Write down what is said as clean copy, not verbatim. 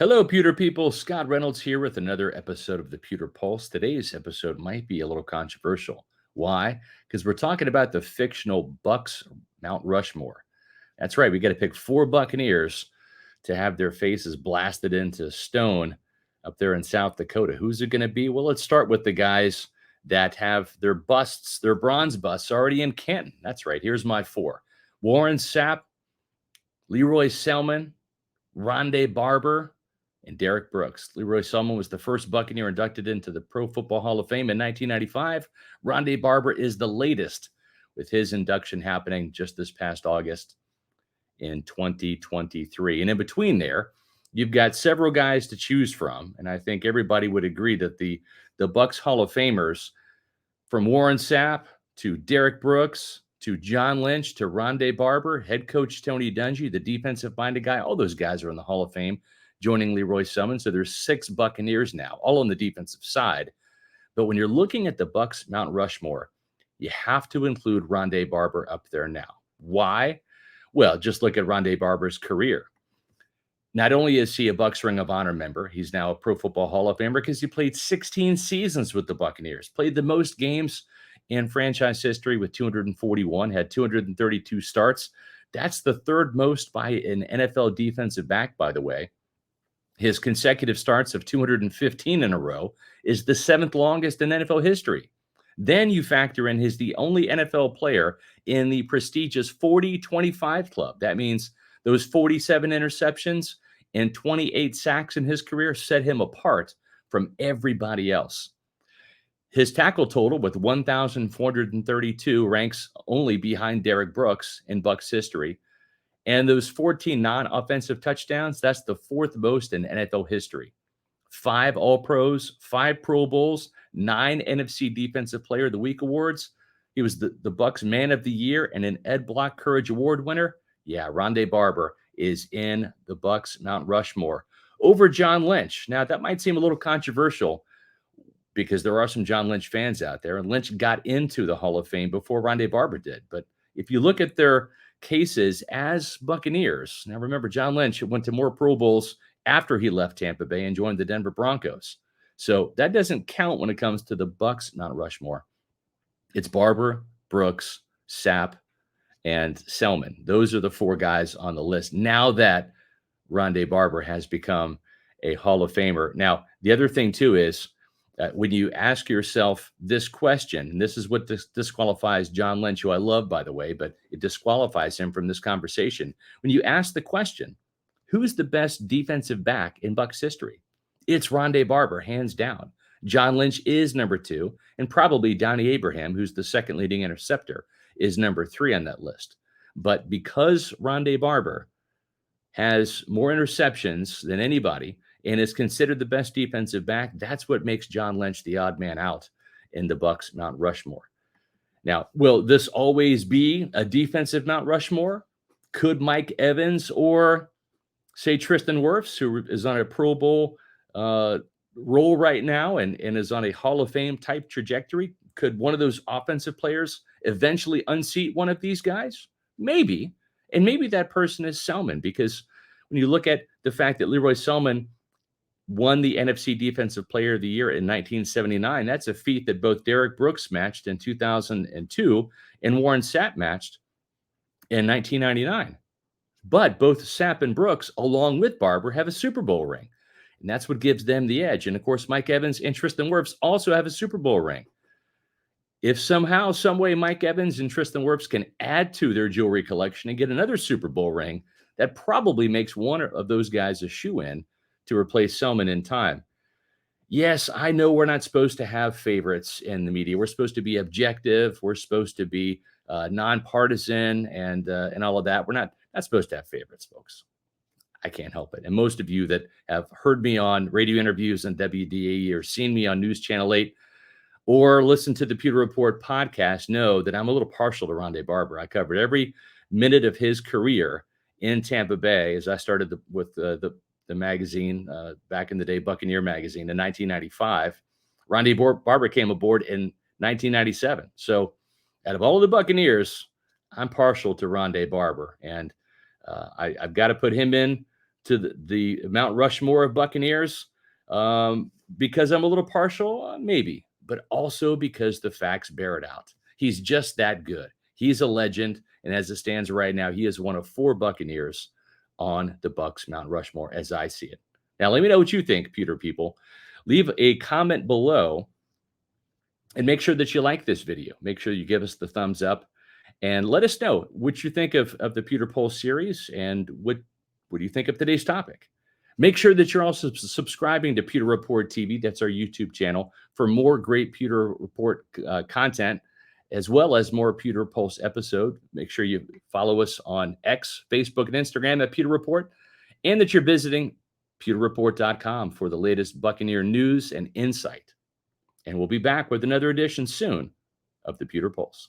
Hello, Pewter people. Scott Reynolds here with another episode of the Pewter Pulse. Today's episode might be a little controversial. Why? Because we're talking about the fictional Bucs Mount Rushmore. That's right. We got to pick four Buccaneers to have their faces blasted into stone up there in South Dakota. Who's it going to be? Well, let's start with the guys that have their busts, their bronze busts already in Canton. That's right. Here's my four: Warren Sapp, Leroy Selman, Rondé Barber, and Derek Brooks. Leroy Selman was the first Buccaneer inducted into the Pro Football Hall of Fame in 1995. Rondé Barber is the latest, with his induction happening just this past August in 2023. And in between there, you've got several guys to choose from, and I think everybody would agree that the Bucs Hall of Famers, from Warren Sapp to Derek Brooks to John Lynch to Rondé Barber, head coach Tony Dungy, the defensive-minded guy, all those guys are in the Hall of Fame, joining Leroy Selman. So there's six Buccaneers now, all on the defensive side. But when you're looking at the Bucs Mount Rushmore, you have to include Rondé Barber up there now. Why? Well, just look at Rondé Barber's career. Not only is he a Bucs Ring of Honor member, he's now a Pro Football Hall of Famer because he played 16 seasons with the Buccaneers, played the most games in franchise history with 241, had 232 starts. That's the third most by an NFL defensive back, by the way. His consecutive starts of 215 in a row is the seventh longest in NFL history. Then you factor in he's the only NFL player in the prestigious 40-25 club. That means those 47 interceptions and 28 sacks in his career set him apart from everybody else. His tackle total with 1,432 ranks only behind Derek Brooks in Bucs history. And those 14 non-offensive touchdowns, that's the fourth most in NFL history. 5 All-Pros, 5 Pro Bowls, 9 NFC Defensive Player of the Week awards. He was the Bucs Man of the Year and an Ed Block Courage Award winner. Yeah, Rondé Barber is in the Bucs Mount Rushmore over John Lynch. Now, that might seem a little controversial because there are some John Lynch fans out there, and Lynch got into the Hall of Fame before Rondé Barber did. But if you look at their cases as Buccaneers, now remember, John Lynch went to more Pro Bowls after he left Tampa Bay and joined the Denver Broncos. So that doesn't count when it comes to the Bucs Mount Rushmore. It's Barber, Brooks, Sapp, and Selman. Those are the four guys on the list now that Rondé Barber has become a Hall of Famer. Now, the other thing, too, is when you ask yourself this question, and this is what disqualifies John Lynch, who I love, by the way, but it disqualifies him from this conversation. When you ask the question, who's the best defensive back in Bucs history? It's Rondé Barber, hands down. John Lynch is number 2, and probably Donnie Abraham, who's the second leading interceptor, is number 3 on that list. But because Rondé Barber has more interceptions than anybody and is considered the best defensive back, that's what makes John Lynch the odd man out in the Bucs Mount Rushmore. Now, will this always be a defensive Mount Rushmore? Could Mike Evans or, say, Tristan Wirfs, who is on a Pro Bowl role right now and is on a Hall of Fame type trajectory, could one of those offensive players eventually unseat one of these guys? Maybe. And maybe that person is Selman, because when you look at the fact that Leroy Selman won the NFC Defensive Player of the Year in 1979, that's a feat that both Derek Brooks matched in 2002 and Warren Sapp matched in 1999. But both Sapp and Brooks, along with Barber, have a Super Bowl ring. And that's what gives them the edge. And, of course, Mike Evans and Tristan Wirfs also have a Super Bowl ring. If somehow, some way, Mike Evans and Tristan Wirfs can add to their jewelry collection and get another Super Bowl ring, that probably makes one of those guys a shoe-in to replace Selman in time. Yes, I know we're not supposed to have favorites in the media. We're supposed to be objective. We're supposed to be nonpartisan and all of that. We're not supposed to have favorites, folks. I can't help it. And most of you that have heard me on radio interviews on WDAE or seen me on News Channel 8 or listened to the Pewter Report podcast know that I'm a little partial to Rondé Barber. I covered every minute of his career in Tampa Bay as I started with the magazine back in the day, Buccaneer magazine, in 1995. Rondé Barber came aboard in 1997. So out of all of the Buccaneers, I'm partial to Rondé Barber. And I've got to put him in to the Mount Rushmore of Buccaneers? Because I'm a little partial, maybe, but also because the facts bear it out. He's just that good. He's a legend, and as it stands right now, he is one of 4 Buccaneers on the Bucs Mount Rushmore, as I see it. Now, let me know what you think, Pewter people. Leave a comment below and make sure that you like this video. Make sure you give us the thumbs up and let us know what you think of the Pewter Pulse series and what do you think of today's topic. Make sure that you're also subscribing to Pewter Report TV. That's our YouTube channel for more great Pewter Report content, as well as more Pewter Pulse episode. Make sure you follow us on X, Facebook, and Instagram at Pewter Report, and that you're visiting pewterreport.com for the latest Buccaneer news and insight. And we'll be back with another edition soon of the Pewter Pulse.